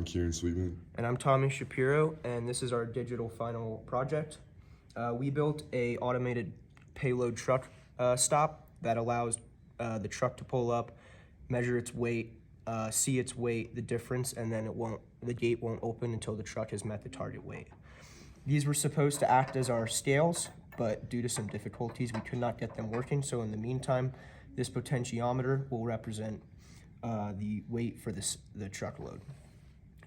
Sweetman. And I'm Tommy Shapiro, and this is our digital final project. We built a automated payload truck stop that allows the truck to pull up, measure its weight, see its weight, the difference, and then the gate won't open until the truck has met the target weight. These were supposed to act as our scales, but due to some difficulties, we could not get them working. So in the meantime, this potentiometer will represent the weight for the truck load.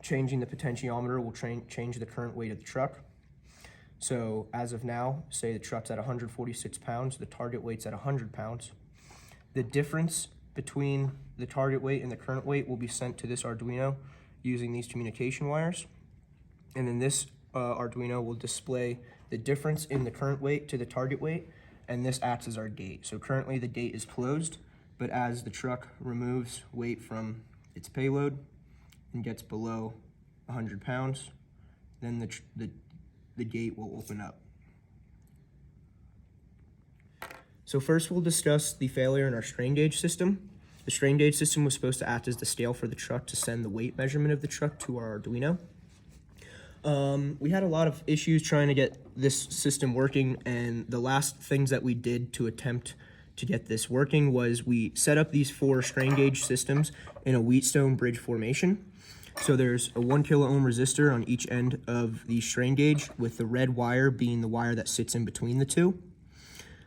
Changing the potentiometer will change the current weight of the truck. So as of now, say the truck's at 146 pounds, the target weight's at 100 pounds. The difference between the target weight and the current weight will be sent to this Arduino using these communication wires. And then this Arduino will display the difference in the current weight to the target weight, and this acts as our gate. So currently the gate is closed, but as the truck removes weight from its payload and gets below 100 pounds, then the gate will open up. So first we'll discuss the failure in our strain gauge system. The strain gauge system was supposed to act as the scale for the truck to send the weight measurement of the truck to our Arduino. We had a lot of issues trying to get this system working, and the last things that we did to attempt to get this working was we set up these 4 strain gauge systems in a Wheatstone bridge formation. So there's a 1 kilo ohm resistor on each end of the strain gauge, with the red wire being the wire that sits in between the two.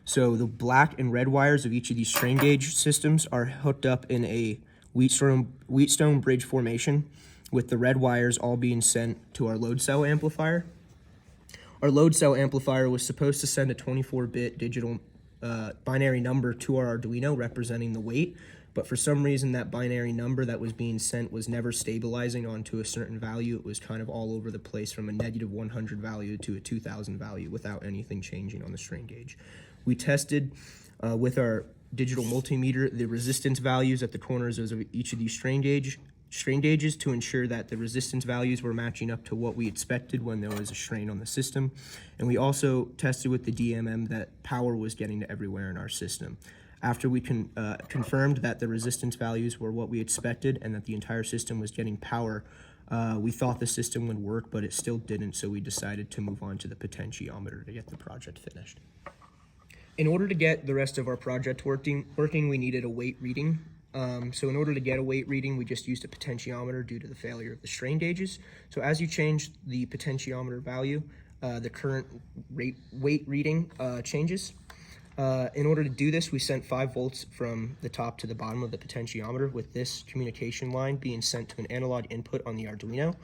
So the black and red wires of each of these strain gauge systems are hooked up in a Wheatstone bridge formation, with the red wires all being sent to our load cell amplifier. Our load cell amplifier was supposed to send a 24-bit digital binary number to our Arduino representing the weight, but for some reason that binary number that was being sent was never stabilizing onto a certain value. It was kind of all over the place, from a -100 value to a 2000 value without anything changing on the strain gauge. We tested with our digital multimeter the resistance values at the corners of each of these strain gauges to ensure that the resistance values were matching up to what we expected when there was a strain on the system. And we also tested with the DMM that power was getting to everywhere in our system. After we confirmed that the resistance values were what we expected and that the entire system was getting power, we thought the system would work, but it still didn't, so we decided to move on to the potentiometer to get the project finished. In order to get the rest of our project working, we needed a weight reading. So in order to get a weight reading, we just used a potentiometer due to the failure of the strain gauges. So as you change the potentiometer value, the current weight reading changes. In order to do this, we sent 5 volts from the top to the bottom of the potentiometer, with this communication line being sent to an analog input on the Arduino.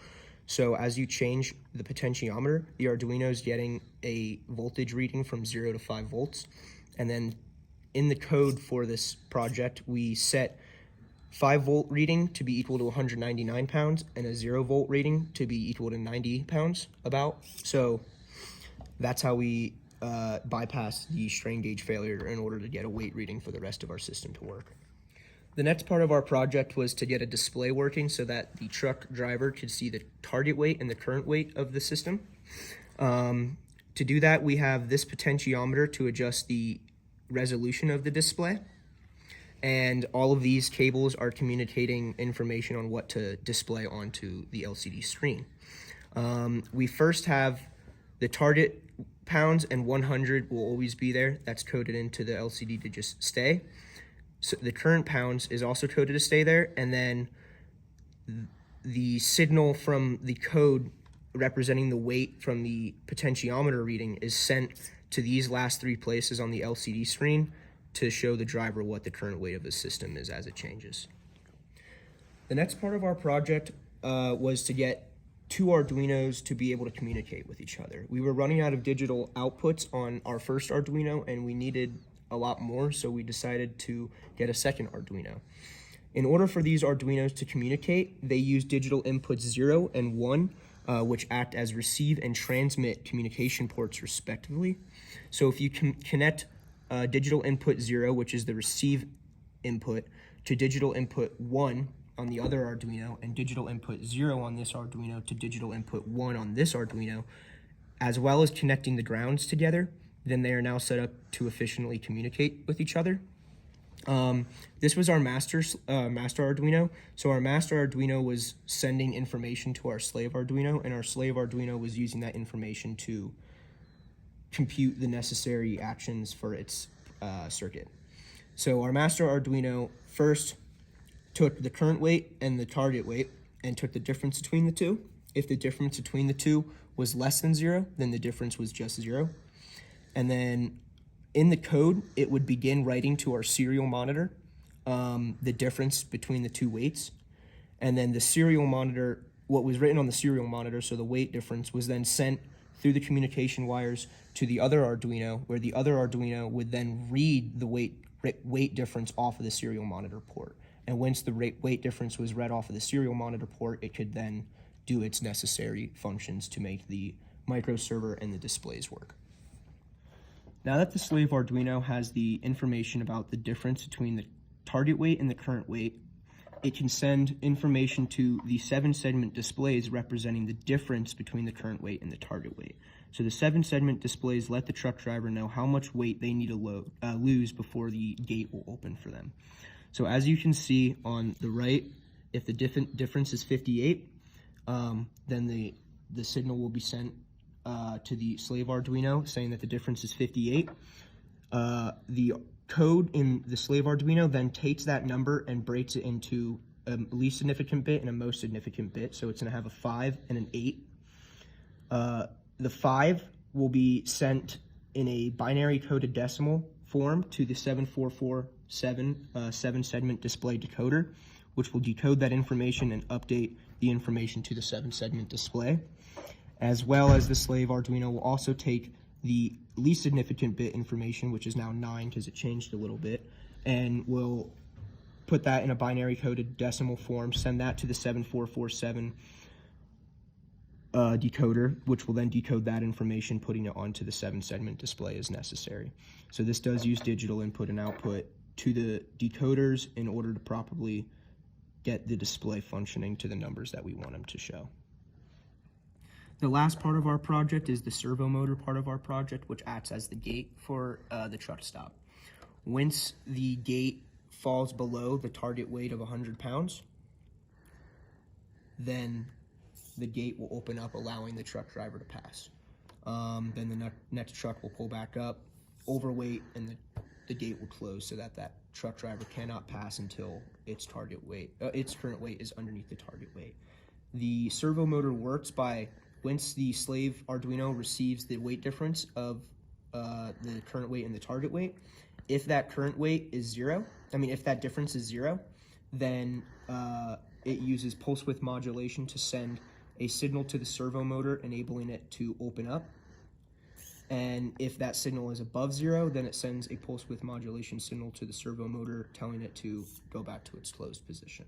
So as you change the potentiometer, the Arduino is getting a voltage reading from 0 to 5 volts. And then in the code for this project, we set 5 volt reading to be equal to 199 pounds and a 0 volt reading to be equal to 90 pounds about. So that's how we bypass the strain gauge failure in order to get a weight reading for the rest of our system to work. The next part of our project was to get a display working so that the truck driver could see the target weight and the current weight of the system. To do that, we have this potentiometer to adjust the resolution of the display, and all of these cables are communicating information on what to display onto the LCD screen. We first have the target pounds, and 100 will always be there. That's coded into the LCD to just stay. So the current pounds is also coded to stay there, and then the signal from the code representing the weight from the potentiometer reading is sent to these last 3 places on the LCD screen to show the driver what the current weight of the system is as it changes. The next part of our project was to get 2 Arduinos to be able to communicate with each other. We were running out of digital outputs on our first Arduino, and we needed a lot more, so we decided to get a second Arduino. In order for these Arduinos to communicate, they use digital inputs 0 and 1, which act as receive and transmit communication ports respectively. So if you can connect digital input 0, which is the receive input, to digital input 1 on the other Arduino, and digital input 0 on this Arduino to digital input 1 on this Arduino, as well as connecting the grounds together, then they are now set up to efficiently communicate with each other. This was our master Arduino. So our master Arduino was sending information to our slave Arduino, and our slave Arduino was using that information to compute the necessary actions for its circuit. So our master Arduino first took the current weight and the target weight and took the difference between the two. If the difference between the two was less than 0, then the difference was just 0. And then in the code, it would begin writing to our serial monitor the difference between the two weights. And then the serial monitor, what was written on the serial monitor, so the weight difference, was then sent through the communication wires to the other Arduino, where the other Arduino would then read the weight difference off of the serial monitor port. And once the weight difference was read off of the serial monitor port, it could then do its necessary functions to make the microserver and the displays work. Now that the slave Arduino has the information about the difference between the target weight and the current weight, it can send information to the 7-segment displays representing the difference between the current weight and the target weight. So the 7-segment displays let the truck driver know how much weight they need to lose before the gate will open for them. So as you can see on the right, if the difference is 58, then the signal will be sent to the slave Arduino saying that the difference is 58. The code in the slave Arduino then takes that number and breaks it into a least significant bit and a most significant bit. So it's going to have a 5 and an 8. The 5 will be sent in a binary coded decimal form to the 7447 7-segment display decoder, which will decode that information and update the information to the 7-segment display. As well as the slave Arduino will also take the least significant bit information, which is now 9 because it changed a little bit, and will put that in a binary coded decimal form, send that to the 7447 decoder, which will then decode that information, putting it onto the 7-segment display as necessary. So this does use digital input and output to the decoders in order to properly get the display functioning to the numbers that we want them to show. The last part of our project is the servo motor part of our project, which acts as the gate for the truck stop. Once the gate falls below the target weight of 100 pounds, then the gate will open up, allowing the truck driver to pass. Then the next truck will pull back up, overweight, and the gate will close so that that truck driver cannot pass until its target weight, its current weight is underneath the target weight. The servo motor works by once the slave Arduino receives the weight difference of the current weight and the target weight. If that current weight is 0, if that difference is 0, then it uses pulse width modulation to send a signal to the servo motor, enabling it to open up. And if that signal is above 0, then it sends a pulse width modulation signal to the servo motor, telling it to go back to its closed position.